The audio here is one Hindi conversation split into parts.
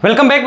वेलकम बैक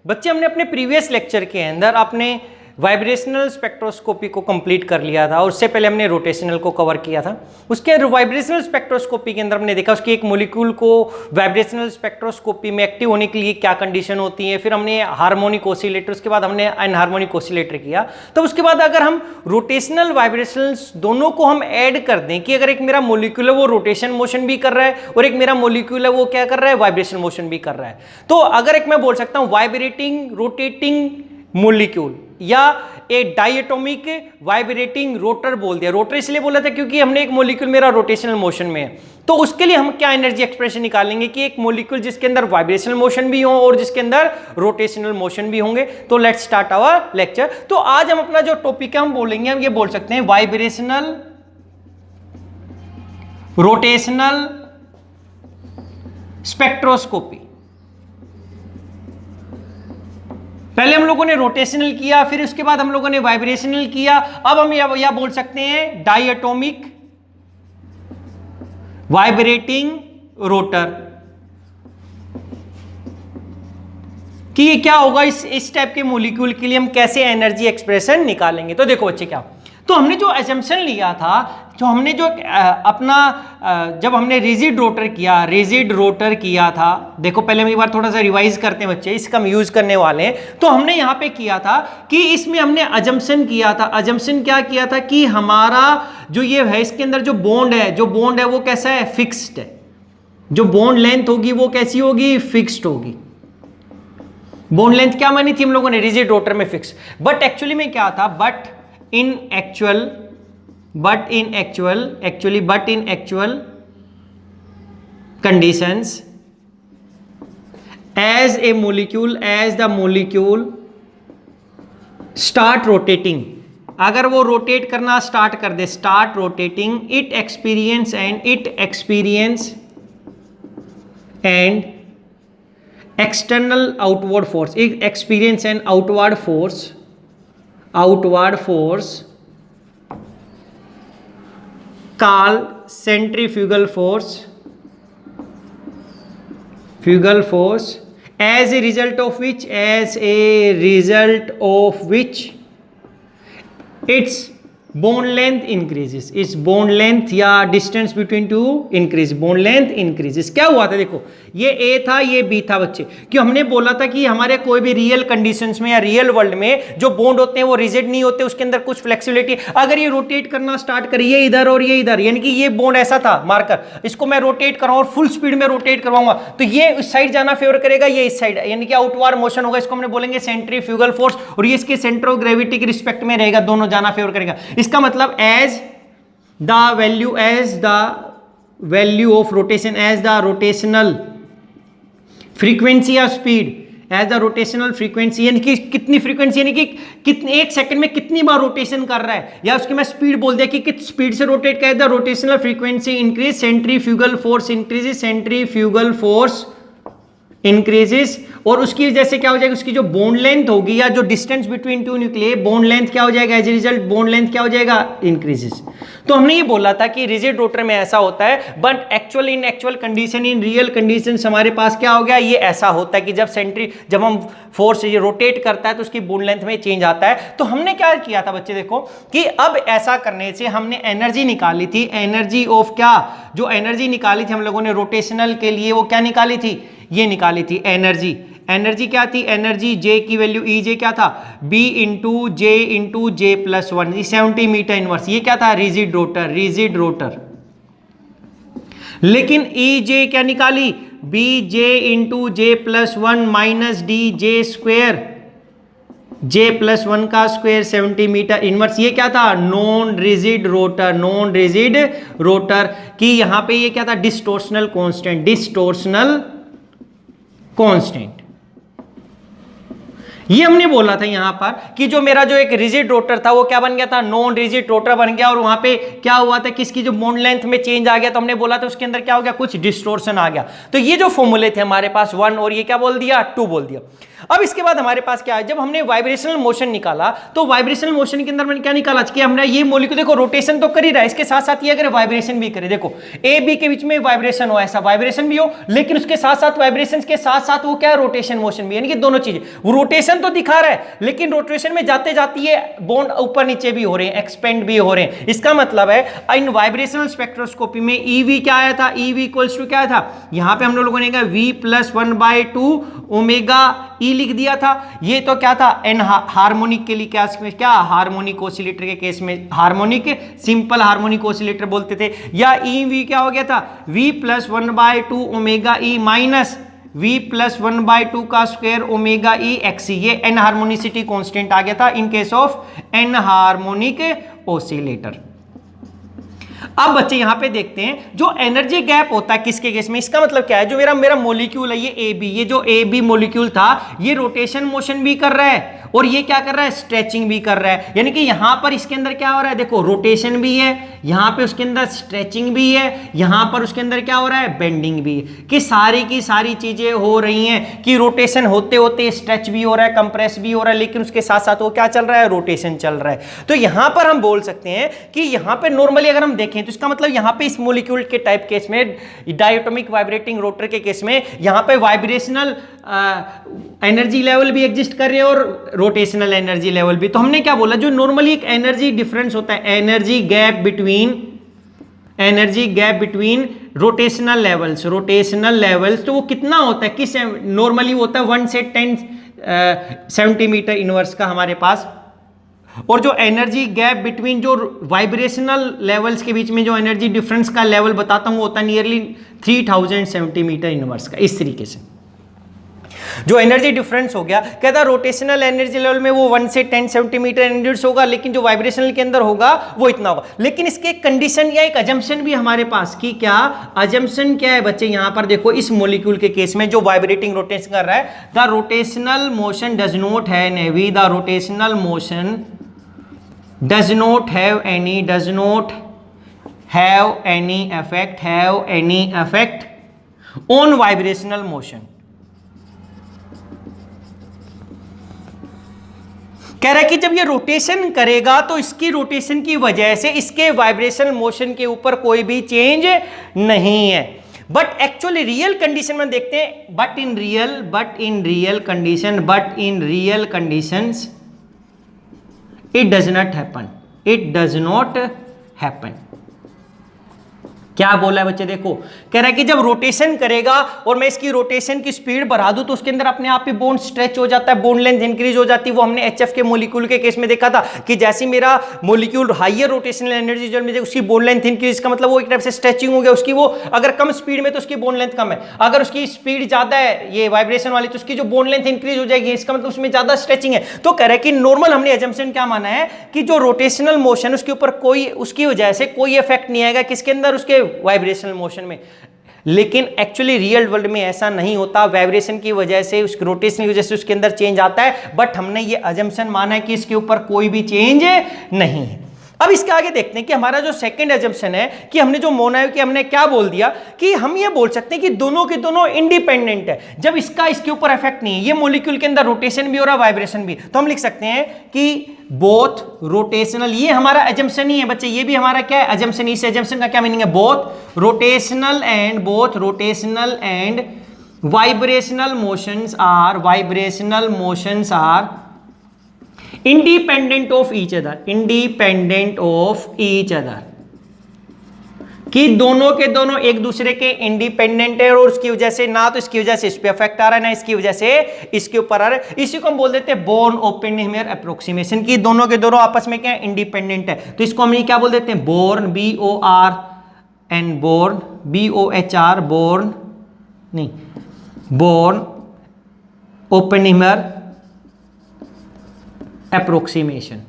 बच्चे हमने अपने प्रीवियस लेक्चर के अंदर अपने वाइब्रेशनल स्पेक्ट्रोस्कोपी को कंप्लीट कर लिया था और उससे पहले हमने रोटेशनल को कवर किया था। उसके वाइब्रेशनल स्पेक्ट्रोस्कोपी के अंदर हमने देखा उसकी एक मॉलिक्यूल को वाइब्रेशनल स्पेक्ट्रोस्कोपी में एक्टिव होने के लिए क्या कंडीशन होती है। फिर हमने हार्मोनिक ऑसिलेटर, उसके बाद हमने अनहार्मोनिक ऑसिलेटर किया। तो उसके बाद अगर हम रोटेशनल वाइब्रेशनल्स दोनों को हम ऐड कर दें कि अगर एक मेरा मॉलिक्यूल है वो रोटेशन मोशन भी कर रहा है और एक मेरा मॉलिक्यूल है वो क्या कर रहा है, वाइब्रेशन मोशन भी कर रहा है। तो अगर एक मैं बोल सकता हूं वाइब्रेटिंग रोटेटिंग मॉलिक्यूल या एक डायटोमिक वाइब्रेटिंग रोटर बोल दिया। रोटर इसलिए बोला था क्योंकि हमने एक मॉलिक्यूल मेरा रोटेशनल मोशन में है। तो उसके लिए हम क्या एनर्जी एक्सप्रेशन निकालेंगे कि एक मॉलिक्यूल जिसके अंदर वाइब्रेशनल मोशन भी हो और जिसके अंदर रोटेशनल मोशन भी होंगे। तो लेट्स स्टार्ट आवर लेक्चर। तो आज हम अपना जो टॉपिक है हम बोलेंगे, हम ये बोल सकते हैं वाइब्रेशनल रोटेशनल स्पेक्ट्रोस्कोपी। पहले हम लोगों ने रोटेशनल किया, फिर उसके बाद हम लोगों ने वाइब्रेशनल किया। अब हम या बोल सकते हैं डायटोमिक वाइब्रेटिंग रोटर कि ये क्या होगा, इस टाइप के मॉलिक्यूल के लिए हम कैसे एनर्जी एक्सप्रेशन निकालेंगे। तो देखो बच्चे क्या, तो हमने जो एजम्पशन लिया था, जो हमने जो अपना जब हमने रिजिड रोटर किया था, देखो पहले हम एक बार थोड़ा सा रिवाइज करते हैं बच्चे, इसका हम यूज करने वाले हैं। तो हमने यहां पे किया था कि इसमें हमने अजम्पशन किया था। अजम्पशन क्या किया था कि हमारा जो ये है इसके अंदर जो बॉन्ड है वो कैसा है, फिक्स्ड है। जो बॉन्ड लेंथ होगी वो कैसी होगी, फिक्स्ड होगी। बॉन्ड लेंथ क्या मानी थी हम लोगों ने, रिजिड रोटर में फिक्स। बट एक्चुअली में क्या था, but in actual conditions as the molecule start rotating, अगर वो रोटेट करना स्टार्ट कर दे, start rotating, it experience and external outward force, experience and outward force called centrifugal force, as a result of which its bond length increases, its bond length या distance between two increase, bond length increases। क्या हुआ था देखो, ये A था ये B था बच्चे, क्यों हमने बोला था कि हमारे कोई भी रियल कंडीशंस में या रियल वर्ल्ड में जो बॉन्ड होते हैं वो रिजिड नहीं होते, उसके अंदर कुछ फ्लेक्सिबिलिटी। अगर ये रोटेट करना स्टार्ट करे, ये इधर और ये इधर, यानी कि ये बॉन्ड ऐसा था मार्कर, इसको मैं रोटेट कराऊं और फुल स्पीड में रोटेट करवाऊंगा तो ये इस साइड जाना फेवर करेगा, ये इस साइड, यानी कि आउटवार्ड मोशन होगा, इसको हमने बोलेंगे सेंट्रीफ्यूगल फोर्स, और ये इसके सेंटर ऑफ ग्रेविटी के रिस्पेक्ट में रहेगा, दोनों जाना फेवर करेगा। इसका मतलब as the value of rotation, as the rotational frequency या speed, as the rotational frequency, यानी कि कितनी फ्रीक्वेंसी, यानी कि कितने एक सेकंड में कितनी बार रोटेशन कर रहा है, या उसकी मैं स्पीड बोल दिया कि किस स्पीड से रोटेट कर, the rotational frequency increase, centrifugal force increases, centrifugal force increases, और उसकी वजह से क्या हो जाएगा, उसकी जो बॉन्ड लेंथ होगी या जो distance between two nucleus, bond length क्या हो जाएगा, as a result bond length क्या हो जाएगा, इंक्रीजेस। तो हमने ये बोला था कि रिजिड रोटर में ऐसा होता है, but in actual condition, in real conditions हमारे पास क्या हो गया, ये ऐसा होता है कि जब हम फोर्स ये रोटेट करता है तो उसकी बॉन्ड लेंथ में चेंज आता है। तो हमने क्या किया था बच्चे देखो कि अब ऐसा करने से हमने एनर्जी निकाली थी, एनर्जी ऑफ क्या, जो एनर्जी निकाली थी हम लोगों ने रोटेशनल के लिए, वो क्या निकाली थी, ये निकाली थी एनर्जी क्या थी, एनर्जी जे की वैल्यू ई जे क्या था, B into J plus 1, 70 metre inverse, ये क्या था, रिजिड रोटर। लेकिन ई जे क्या निकाली, B J into J plus 1 minus D J square, J plus 1 का स्क्वेयर 70 मीटर इनवर्स, ये क्या था, नॉन रिजिड रोटर कि यहां पे ये क्या था, डिस्टोर्शनल कांस्टेंट। ये हमने बोला था यहां पर कि जो मेरा जो एक रिजिड रोटर था वो क्या बन गया था, नॉन रिजिड रोटर बन गया, और वहां पे क्या हुआ था, किसकी जो बॉन्ड लेंथ में चेंज आ गया, तो हमने बोला था उसके अंदर क्या हो गया, कुछ डिस्टोर्शन आ गया। तो ये जो फॉर्मूले थे हमारे पास 1 और ये क्या बोल दिया 2 बोल दिया। अब इसके बाद हमारे पास क्या है, जब हमने वाइब्रेशनल मोशन निकाला तो वाइब्रेशनल मोशन के अंदर मैंने क्या निकाला कि हमने ये मॉलिक्यूल देखो रोटेशन तो कर ही रहा है, इसके साथ साथ ये अगर वाइब्रेशन भी करे, देखो ए बी के बीच में वाइब्रेशन हो, ऐसा वाइब्रेशन भी हो, लेकिन उसके साथ साथ वाइब्रेशन के साथ साथ वो क्या है, रोटेशन मोशन भी, यानी कि दोनों चीजें, वो रोटेशन तो दिखा रहा है लेकिन रोटेशन में जाते जाती है बॉन्ड ऊपर नीचे भी हो रहे हैं, एक्सपेंड भी हो रहे हैं। इसका मतलब है इन वाइब्रेशनल स्पेक्ट्रोस्कोपी में ईवी क्या आया था, ईवी इक्वल्स टू क्या था, यहां पे हम लोगों ने कहा वी प्लस 1/2 ओमेगा ई लिख दिया था। ये तो क्या था, एन हार्मोनिक के लिए क्या हार्मोनिक ऑसिलेटर के केस में हार्मोनिक सिंपल हार्मोनिक ऑसिलेटर बोलते थे, या ई वी क्या हो गया था, V plus 1/2 omega E minus V plus 1/2 का स्क्वायर ओमेगा ई एक्स, ये एन हार्मोनिसिटी कांस्टेंट आ गया था in case of anharmonic oscillator. अब बच्चे यहां पे देखते हैं जो एनर्जी गैप होता है किसके केस में, इसका मतलब क्या है, जो मेरा मॉलिक्यूल है ये ए बी, ये जो ए बी मॉलिक्यूल था ये रोटेशन मोशन भी कर रहा है और ये क्या कर रहा है, स्ट्रेचिंग भी कर रहा है, यानी कि यहां पर इसके अंदर क्या हो रहा है, देखो रोटेशन भी है, यहां पे उसके अंदर स्ट्रेचिंग भी है, यहां पर उसके अंदर क्या हो रहा है, बेंडिंग भी है, कि सारी की सारी चीजें हो रही हैं कि रोटेशन होते होते स्ट्रेच भी हो रहा है, कंप्रेस भी हो रहा है, लेकिन उसके साथ साथ वो क्या चल रहा है, रोटेशन चल रहा है। तो यहां पर हम बोल सकते हैं कि यहां पे नॉर्मली अगर हम देखें तो इसका मतलब यहां पे इस मॉलिक्यूल के टाइप केस में, डायटोमिक वाइब्रेटिंग रोटर के केस में, यहां पे वाइब्रेशनल एनर्जी लेवल भी एग्जिस्ट कर रहे हैं और रोटेशनल एनर्जी लेवल भी। तो हमने क्या बोला, जो नॉर्मली एक एनर्जी डिफरेंस होता है, energy gap between rotational levels, तो वो कितना होता है, किस नॉर्मली होता है 1 से 10 सेंटीमीटर इनवर्स का हमारे पास, और जो एनर्जी गैप बिटवीन जो वाइब्रेशनल लेवल्स के बीच में जो एनर्जी डिफरेंस का लेवल बताता हूं वो होता है नियरली 3000 सेंटीमीटर इनवर्स का। इस तरीके से जो एनर्जी डिफरेंस हो गया, कहता रोटेशनल एनर्जी लेवल में वो 1 से 10 सेंटीमीटर इनवर्स होगा, लेकिन जो वाइब्रेशनल के अंदर होगा वो इतना होगा। लेकिन इसके एक कंडीशन या एक अजम्पशन भी हमारे पास की, क्या अजम्पशन क्या है बच्चे, यहां पर देखो इस मॉलिक्यूल के केस में जो वाइब्रेटिंग रोटेशन कर रहा है, the rotational motion does not have any effect on vibrational motion। कह रहा है कि जब ये रोटेशन करेगा तो इसकी रोटेशन की वजह से इसके वाइब्रेशनल मोशन के ऊपर कोई भी चेंज नहीं है। बट एक्चुअली रियल कंडीशन में देखते हैं, but in real conditions it does not happen। क्या बोला है बच्चे, देखो कह रहा है कि जब रोटेशन करेगा और मैं इसकी रोटेशन की स्पीड बढ़ा दूं तो उसके अंदर अपने आप ही बॉन्ड स्ट्रेच हो जाता है, बॉन्ड लेंथ इंक्रीज हो जाती है। वो हमने एचएफ के मॉलिक्यूल के केस में देखा था कि जैसे मेरा मॉलिक्यूल हाईयर रोटेशनल एनर्जी जो में उसकी बॉन्ड लेंथ इंक्रीज का मतलब वो एक टाइप से स्ट्रेचिंग हो गया उसकी, वो अगर कम स्पीड में तो उसकी बॉन्ड लेंथ कम है, अगर उसकी स्पीड ज्यादा है ये वाइब्रेशन वाली तो उसकी जो बॉन्ड लेंथ इंक्रीज हो जाएगी, इसका मतलब उसमें ज्यादा स्ट्रेचिंग है। तो कह रहा है कि नॉर्मल हमने एजम्पशन क्या माना है कि जो रोटेशनल मोशन उसके ऊपर कोई उसकी वजह से कोई इफेक्ट नहीं आएगा किसके अंदर, उसके वाइब्रेशनल मोशन में। लेकिन एक्चुअली रियल वर्ल्ड में ऐसा नहीं होता, वाइब्रेशन की वजह से उसके रोटेशन की वजह से उसके अंदर चेंज आता है, बट हमने ये अजम्पशन माना है कि इसके ऊपर कोई भी चेंज नहीं है। अब इसके आगे देखते हैं कि हमारा जो सेकंड अजम्पशन है कि हमने जो माना है कि हमने क्या बोल दिया कि हम ये बोल सकते हैं कि दोनों के दोनों इंडिपेंडेंट है, जब इसका इसके ऊपर इफेक्ट नहीं है, ये मॉलिक्यूल के अंदर रोटेशन भी हो रहा है वाइब्रेशन भी, तो हम लिख सकते हैं कि बोथ रोटेशनल, ये हमारा अजम्पशन ही है बच्चे, ये भी हमारा क्या है अजम्पशन। इस अजम्पशन का क्या मीनिंग है, both rotational and vibrational motions are independent of each other, कि दोनों के दोनों एक दूसरे के इंडिपेंडेंट है और उसकी वजह से ना तो इसकी वजह से इस पे इफेक्ट आ रहा है ना इसकी वजह से इसके ऊपर आ रहा है। इसी को हम बोल देते हैं बोर्न-ओपेनहेइमर अप्रोक्सीमेशन, कि दोनों के दोनों आपस में क्या इंडिपेंडेंट है। तो इसको हम क्या बोल देते हैं, बोर्न बोर्न-ओपेनहेइमर अप्रोक्सीमेशन,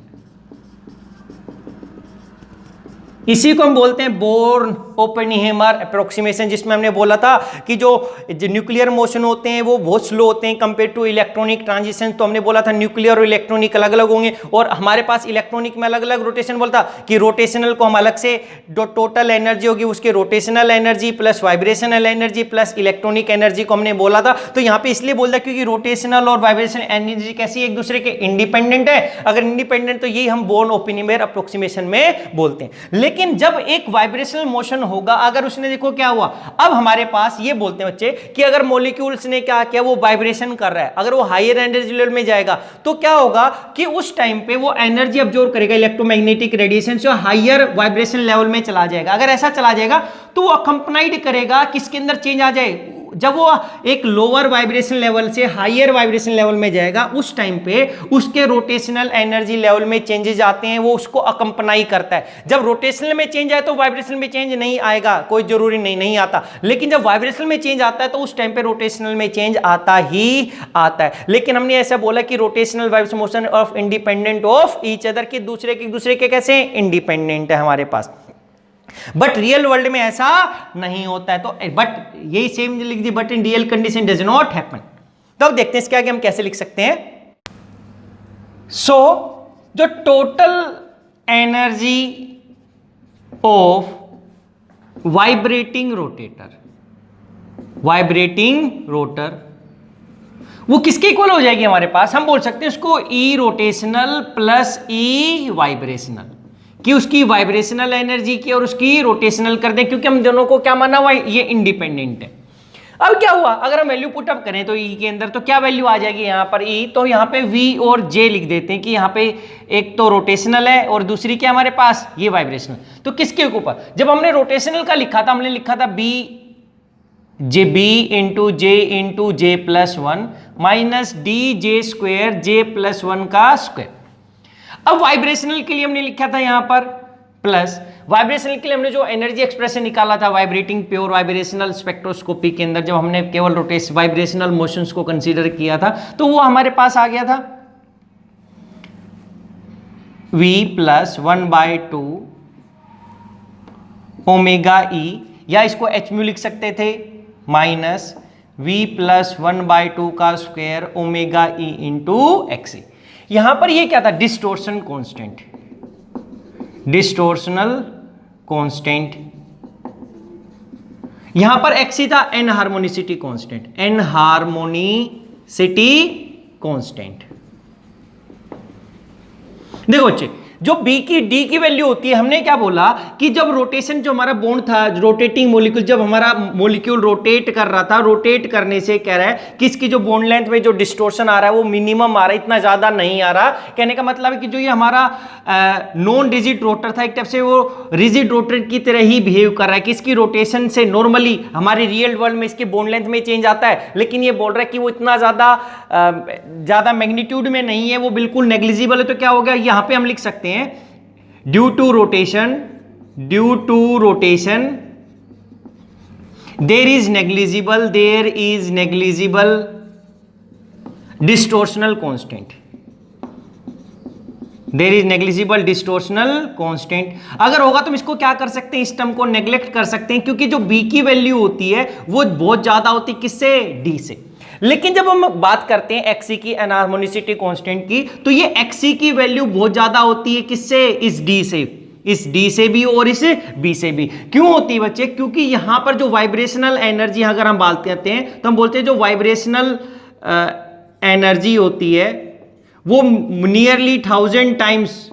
इसी को हम बोलते हैं बोर्न ओपेनहाइमर अप्रोक्सीमेशन, जिसमें हमने बोला था कि जो न्यूक्लियर मोशन होते हैं वो बहुत स्लो होते हैं कंपेयर टू इलेक्ट्रॉनिक ट्रांजिशन। तो हमने बोला था न्यूक्लियर और इलेक्ट्रॉनिक अलग अलग होंगे, और हमारे पास इलेक्ट्रॉनिक में अलग अलग रोटेशन बोलता कि रोटेशनल को हम अलग से, जो टोटल एनर्जी होगी उसके rotational energy plus vibrational energy plus electronic energy को हमने बोला था। तो यहाँ पे इसलिए बोलता क्योंकि रोटेशनल और वाइब्रेशनल एनर्जी कैसी एक दूसरे के इंडिपेंडेंट है। अगर इंडिपेंडेंट तो यही हम बोर्न ओपेनहाइमर अप्रोक्सीमेशन में बोलते हैं। लेकिन जब एक वाइब्रेशनल मोशन होगा, अगर उसने, देखो क्या हुआ, अब हमारे पास ये बोलते हैं बच्चे कि अगर मॉलिक्यूल्स ने क्या किया, वो वाइब्रेशन कर रहा है, अगर वो हायर एनर्जी लेवल में जाएगा तो क्या होगा कि उस टाइम पे वो एनर्जी अब्जॉर्ब करेगा इलेक्ट्रोमैग्नेटिक रेडिएशन से, हायर वाइब्रेशन लेवल में चला जाएगा। अगर ऐसा चला जाएगा तो वो अकंपनाइड करेगा किसके अंदर चेंज आ जाए, जब वो एक लोअर वाइब्रेशन लेवल से हायर वाइब्रेशन लेवल में जाएगा उस टाइम पे उसके रोटेशनल एनर्जी लेवल में चेंजेस आते हैं, वो उसको अकंपनाई करता है। जब रोटेशनल में चेंज आए तो वाइब्रेशन में चेंज नहीं आएगा, कोई जरूरी नहीं आता, लेकिन जब वाइब्रेशन में चेंज आता है तो उस टाइम पे रोटेशनल में चेंज आता ही आता है। लेकिन हमने ऐसा बोला कि rotational vibration motion of independent of each other, के दूसरे के कैसे इंडिपेंडेंट है हमारे पास। बट रियल वर्ल्ड में ऐसा नहीं होता है। तो बट यही सेम लिख दी, but in real condition does not happen. तो अब देखते हैं इसके आगे हम कैसे लिख सकते हैं। सो जो total energy of vibrating rotor वो किसके इक्वल हो जाएगी हमारे पास, हम बोल सकते हैं उसको ई रोटेशनल प्लस ई वाइब्रेशनल, कि उसकी वाइब्रेशनल एनर्जी की और उसकी रोटेशनल कर दें, क्योंकि हम दोनों को क्या माना हुआ है, ये इंडिपेंडेंट है। अब क्या हुआ, अगर हम वैल्यू पुट अप करें तो ई के अंदर तो क्या वैल्यू आ जाएगी यहाँ पर ई, तो यहाँ पे वी और जे लिख देते हैं कि यहाँ पे एक तो रोटेशनल है और दूसरी क्या हमारे पास ये वाइब्रेशनल। तो किसके ऊपर, जब हमने रोटेशनल का लिखा था हमने लिखा था B into J plus one minus D J square J plus one का स्क्वायर। अब वाइब्रेशनल के लिए हमने लिखा था यहां पर प्लस, वाइब्रेशनल के लिए हमने जो एनर्जी एक्सप्रेशन निकाला था वाइब्रेटिंग प्योर वाइब्रेशनल स्पेक्ट्रोस्कोपी के अंदर, जब हमने केवल रोटेशन वाइब्रेशनल मोशंस को कंसीडर किया था, तो वो हमारे पास आ गया था v प्लस 1/2 ओमेगा ई, या इसको h म्यू लिख सकते थे माइनस v प्लस 1/2 का square omega E into x. यहां पर ये क्या था, डिस्टोर्शन कांस्टेंट, डिस्टोर्शनल कांस्टेंट। यहां पर एक्स ही था एनहार्मोनिसिटी कांस्टेंट, एनहार्मोनिसिटी कांस्टेंट। देखो बच्चे, जो बी की डी की वैल्यू होती है, हमने क्या बोला कि जब रोटेशन, जो हमारा बॉन्ड था रोटेटिंग मॉलिक्यूल, जब हमारा मॉलिक्यूल रोटेट कर रहा था, रोटेट करने से कह रहा है कि इसकी जो बॉन्ड लेंथ में जो डिस्टोर्शन आ रहा है वो मिनिमम आ रहा है, इतना ज्यादा नहीं आ रहा। कहने का मतलब है कि जो ये हमारा नॉन रिजिड रोटर था, एक टाइप से वो रिजिड रोटर की तरह ही बिहेव कर रहा है कि इसकी रोटेशन से नॉर्मली हमारे रियल वर्ल्ड में इसके बॉन्ड लेंथ में चेंज आता है, लेकिन ये बोल रहा है कि वो इतना ज्यादा मैग्नीट्यूड में नहीं है, वो बिल्कुल नेग्लिजिबल है। तो क्या हो गया, यहां पे हम लिख सकते हैं due to rotation there is negligible distortional constant, there is negligible distortional constant. अगर होगा तो हम इसको क्या कर सकते हैं, इस टर्म को नेग्लेक्ट कर सकते हैं, क्योंकि जो बी की वैल्यू होती है वो बहुत ज्यादा होती है किससे, डी से। लेकिन जब हम बात करते हैं एक्सी की एनहार्मोनिसिटी कांस्टेंट की, तो ये एक्सी की वैल्यू बहुत ज्यादा होती है किससे, इस डी से, इस डी से भी और इस बी से भी। क्यों होती है बच्चे, क्योंकि यहां पर जो वाइब्रेशनल एनर्जी अगर हम बात करते हैं तो हम बोलते हैं जो वाइब्रेशनल एनर्जी होती है वो nearly 1000 times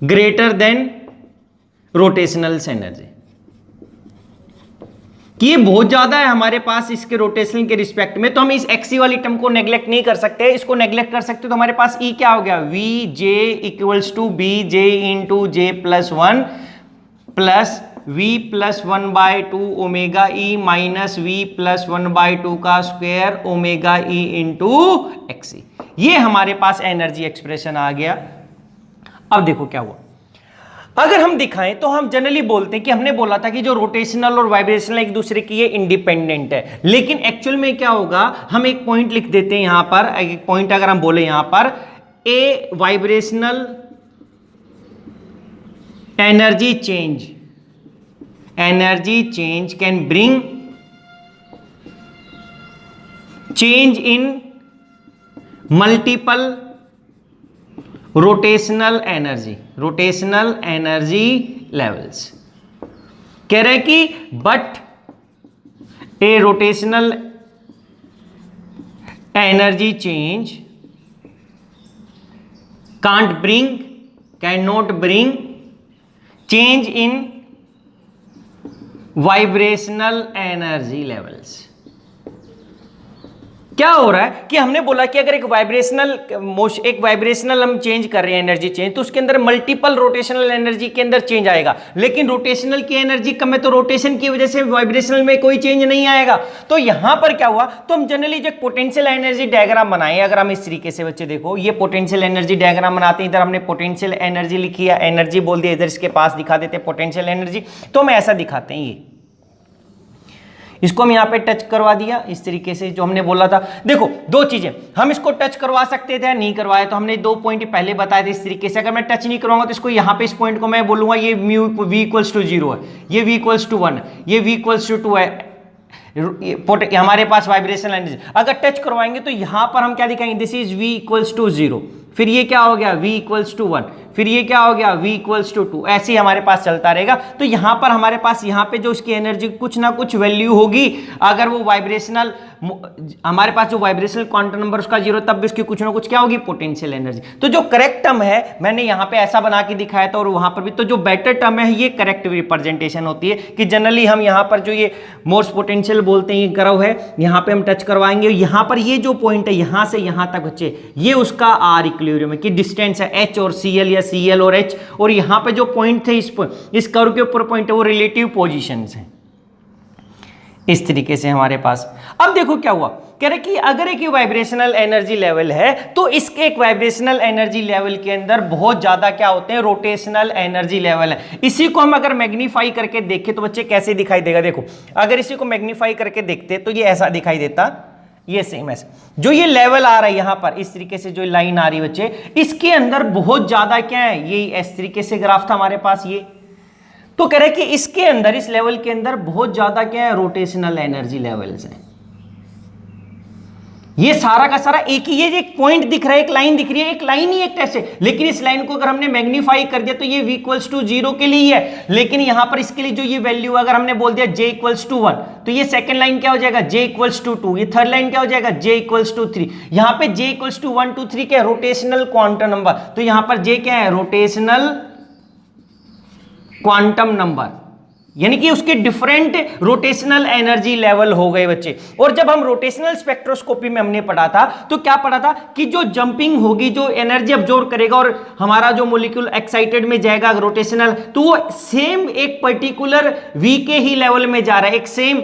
greater than rotational energy, कि ये बहुत ज्यादा है हमारे पास इसके रोटेशन के रिस्पेक्ट में। तो हम इस एक्सी वाली टर्म को नेग्लेक्ट नहीं कर सकते, इसको नेग्लेक्ट कर सकते तो हमारे पास ई क्या हो गया, V J equals to B J into J plus 1 plus V plus 1/2 omega E minus V plus 1/2 का square omega E into x e. ये हमारे पास एनर्जी एक्सप्रेशन आ गया। अब देखो क्या हुआ, अगर हम दिखाएं तो हम जनरली बोलते हैं कि हमने बोला था कि जो रोटेशनल और वाइब्रेशनल एक दूसरे की ये इंडिपेंडेंट है, लेकिन एक्चुअल में क्या होगा, हम एक पॉइंट लिख देते हैं यहां पर, एक पॉइंट अगर हम बोले यहां पर a vibrational energy change energy change can bring change in multiple rotational energy levels. कह रहे हैं कि but a rotational energy change can not bring change in vibrational energy levels. क्या हो रहा है कि हमने बोला कि अगर एक वाइब्रेशनल हम चेंज कर रहे हैं एनर्जी चेंज, तो उसके अंदर मल्टीपल रोटेशनल एनर्जी के अंदर चेंज आएगा, लेकिन रोटेशनल की एनर्जी कम है तो रोटेशन की वजह से वाइब्रेशनल में कोई चेंज नहीं आएगा। तो यहां पर क्या हुआ, तो हम जनरली जो पोटेंशियल एनर्जी डायग्राम बनाए, अगर हम इस तरीके से बच्चे देखो ये पोटेंशियल एनर्जी डायग्राम बनाते हैं, इधर हमने पोटेंशियल एनर्जी लिखी है, एनर्जी बोल दिया, इधर इसके पास दिखा देते हैं पोटेंशियल एनर्जी। तो हम ऐसा दिखाते हैं, ये इसको हम यहां पे टच करवा दिया इस तरीके से, जो हमने बोला था। देखो दो चीजें, हम इसको टच करवा सकते थे, नहीं करवाया, तो हमने दो पॉइंट पहले बताए थे इस तरीके से। अगर मैं टच नहीं करवाऊंगा तो इसको यहां पे इस पॉइंट को मैं बोलूंगा ये म्यू v इक्वल्स टू 0 है, ये v इक्वल्स टू 1 है, ये v इक्वल्स टू 2 है, हमारे पास वाइब्रेशनल एनर्जी। अगर टच करवाएंगे तो यहां पर हम क्या दिखाएंगे, this is v equals to 0, फिर ये क्या हो गया v इक्वल्स टू 1, फिर ये क्या हो गया v इक्वल्स टू 2, ऐसे ही हमारे पास चलता रहेगा। तो यहां पर हमारे पास यहां पे जो उसकी एनर्जी कुछ ना कुछ वैल्यू होगी, अगर वो वाइब्रेशनल, हमारे पास जो वाइब्रेशनल क्वांटम नंबर उसका 0, तब भी उसकी कुछ ना कुछ क्या होगी, पोटेंशियल एनर्जी। तो जो करेक्ट टर्म है मैंने यहां पे ऐसा बना के दिखाया था, और वहां पर भी, तो जो बेटर टर्म है ये करेक्ट रिप्रेजेंटेशन होती है कि जनरली हम यहां पर जो ये मोर्स पोटेंशियल बोलते हैं, ये कर्व है, यहां पे हम टच करवाएंगे, यहां पर ये जो पॉइंट है यहां से यहां तक बच्चे, ये उसका आर इक्विलिब्रियम है कि डिस्टेंस है h और Cl या Cl और h, और यहां पे जो पॉइंट थे इस कर्व के ऊपर पॉइंट है वो रिलेटिव पोजीशंस हैं, इस तरीके से हमारे पास। अब देखो क्या हुआ, कह रहे कि अगर एक वाइब्रेशनल एनर्जी लेवल है तो इसके एक वाइब्रेशनल एनर्जी लेवल के अंदर बहुत ज्यादा क्या होते हैं, रोटेशनल एनर्जी लेवल है। इसी को हम अगर मैग्नीफाई करके देखें तो बच्चे कैसे दिखाई देगा, देखो अगर इसी को मैग्नीफाई करके देखते तो ये ऐसा दिखाई देता, ये सेम ऐसे जो ये लेवल आ रहा है यहां पर इस तरीके से जो लाइन आ रही है बच्चे, इसके अंदर बहुत ज्यादा क्या है, ये इस तरीके से ग्राफ था हमारे पास ये, तो कह रहे कि इसके अंदर, इस लेवल के अंदर बहुत ज्यादा क्या है, रोटेशनल एनर्जी लेवल्स हैं। ये सारा का सारा एक ही, ये एक पॉइंट दिख रहा है, एक लाइन दिख रही है, एक लाइन ही एक ऐसे, लेकिन इस लाइन को अगर हमने मैग्नीफाई कर दिया तो ये v इक्वल्स टू 0 के लिए है, लेकिन यहां पर इसके लिए जो ये वैल्यू अगर हमने बोल दिया j इक्वल्स टू 1, तो ये सेकंड लाइन क्या हो जाएगा, j इक्वल्स टू 2, ये थर्ड लाइन क्या हो जाएगा, j इक्वल्स टू 3। यहां पे j इक्वल्स टू 1 2 3 क्या है, रोटेशनल क्वांटम नंबर, तो यहां पर j क्या है, रोटेशनल क्वांटम नंबर, यानी कि उसके डिफरेंट रोटेशनल एनर्जी लेवल हो गए बच्चे। और जब हम रोटेशनल स्पेक्ट्रोस्कोपी में हमने पढ़ा था तो क्या पढ़ा था कि जो जंपिंग होगी, जो एनर्जी अब्जॉर्ब करेगा और हमारा जो मॉलिक्यूल एक्साइटेड में जाएगा रोटेशनल, तो वो सेम एक पर्टिकुलर v के ही लेवल में जा रहा है, एक सेम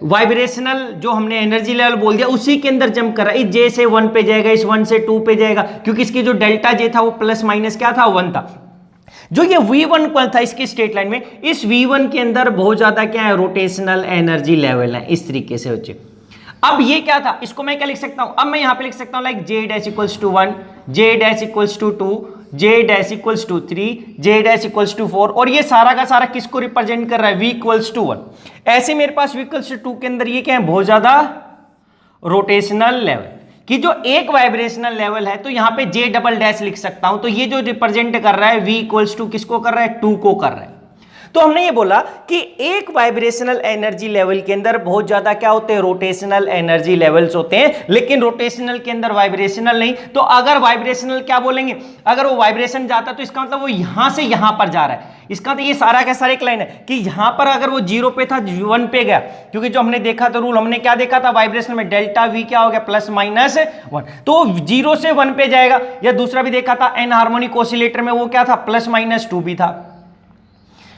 वाइब्रेशनल जो हमने एनर्जी लेवल बोल दिया उसी के अंदर जंप कर रहा है। इस j से 1 पे जाएगा, इस 1 से 2 पे जाएगा, क्योंकि इसकी जो डेल्टा j था वो प्लस माइनस क्या था, 1 था। जो ये v1 था इसके स्ट्रेट लाइन में, इस v1 के अंदर बहुत ज्यादा क्या है, रोटेशनल एनर्जी लेवल है, इस तरीके से बच्चे। अब ये क्या था, इसको मैं क्या लिख सकता हूं, अब मैं यहां पे लिख सकता हूं like j dash equals to 1, j dash equals to 2, j dash equals to 3, j dash equals to 4, और ये सारा का सारा किसको रिप्रेजेंट कर रहा है, v इक्वल्स टू 1। ऐसे मेरे पास v इक्वल्स टू 2 के अंदर ये क्या है, बहुत ज्यादा रोटेशनल लेवल कि जो एक वाइब्रेशनल लेवल है, तो यहां पे j डबल डैश लिख सकता हूं, तो ये जो रिप्रेजेंट कर रहा है v इक्वल्स टू किसको कर रहा है, 2 को कर रहा है। तो हमने ये बोला कि एक वाइब्रेशनल एनर्जी लेवल के अंदर बहुत ज्यादा क्या होते हैं, रोटेशनल एनर्जी लेवल्स होते हैं, लेकिन रोटेशनल के अंदर वाइब्रेशनल नहीं। तो अगर वाइब्रेशनल क्या बोलेंगे, अगर वो वाइब्रेशन जाता तो इसका मतलब वो यहां से यहां पर जा रहा है, इसका तो ये सारा का सारा एक लाइन है कि यहां पर अगर वो 0 पे था 1 पे गया, क्योंकि जो हमने देखा था रूल, हमने क्या देखा था वाइब्रेशन में, डेल्टा v क्या हो गया, प्लस माइनस 1, तो 0 से 1 पे जाएगा। या दूसरा भी देखा था एन हार्मोनिक ऑसिलेटर में, वो क्या था, प्लस माइनस 2 भी था।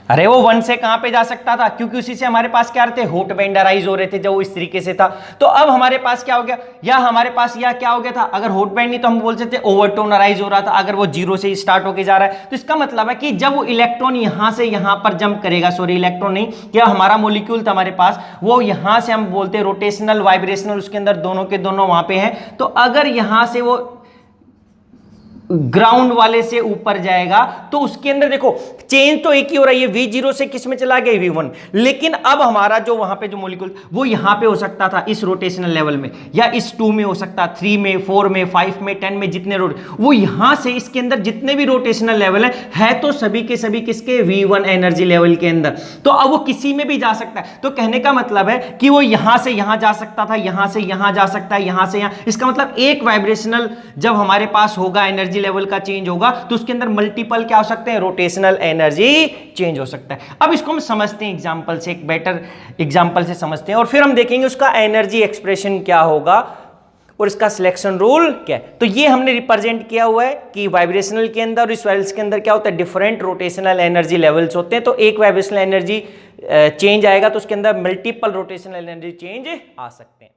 अरे वो 1 से कहां पे जा सकता था, क्योंकि उसी से हमारे पास क्या रहते, हॉट बैंड अराइज हो रहे थे, जो इस तरीके से था। तो अब हमारे पास क्या हो गया, या हमारे पास या क्या हो गया था, अगर हॉट बैंड नहीं तो हम बोल सकते ओवरटोन अराइज हो रहा था, अगर वो 0 से स्टार्ट होके जा रहा है। तो इसका मतलब है कि जब वो इलेक्ट्रॉन यहां से यहां पर जंप करेगा, सॉरी इलेक्ट्रॉन नहीं, क्या हमारा मॉलिक्यूल था हमारे पास, वो यहां से हम बोलते हैं रोटेशनल वाइब्रेशनल, उसके अंदर दोनों के दोनों वहां पे हैं। तो अगर यहां से वो ग्राउंड वाले से ऊपर जाएगा तो उसके अंदर देखो चेंज तो एक ही हो रहा है, V0 से किस में चला गया, V1, लेकिन अब हमारा जो वहां पे जो मॉलिक्यूल वो यहां पे हो सकता था इस रोटेशनल लेवल में, या इस 2 में हो सकता, 3 में, 4 में, 5 में, 10 में, जितने वो यहां से इसके अंदर जितने भी रोटेशनल लेवल है तो सभी के सभी किसके, V1 एनर्जी लेवल के अंदर। तो अब वो किसी में भी जा सकता है। तो कहने का मतलब है कि वो यहां से यहां जा सकता था, यहां से यहां जा सकता है, यहां से यहां। इसका मतलब एक वाइब्रेशनल जब हमारे पास होगा, एनर्जी लेवल का चेंज होगा, तो उसके अंदर मल्टीपल क्या हो सकते हैं, रोटेशनल एनर्जी चेंज हो सकता है। अब इसको हम समझते हैं एग्जांपल से, एक बेटर एग्जांपल से समझते हैं, और फिर हम देखेंगे उसका एनर्जी एक्सप्रेशन क्या होगा और इसका सिलेक्शन रूल क्या है। तो ये हमने रिप्रेजेंट किया हुआ है कि वाइब्रेशनल के अंदर और इस वाइल्स के अंदर क्या होता है, डिफरेंट रोटेशनल एनर्जी लेवल्स होते हैं। तो एक वाइब्रेशनल एनर्जी चेंज आएगा तो उसके अंदर मल्टीपल रोटेशनल एनर्जी चेंज आ सकते हैं।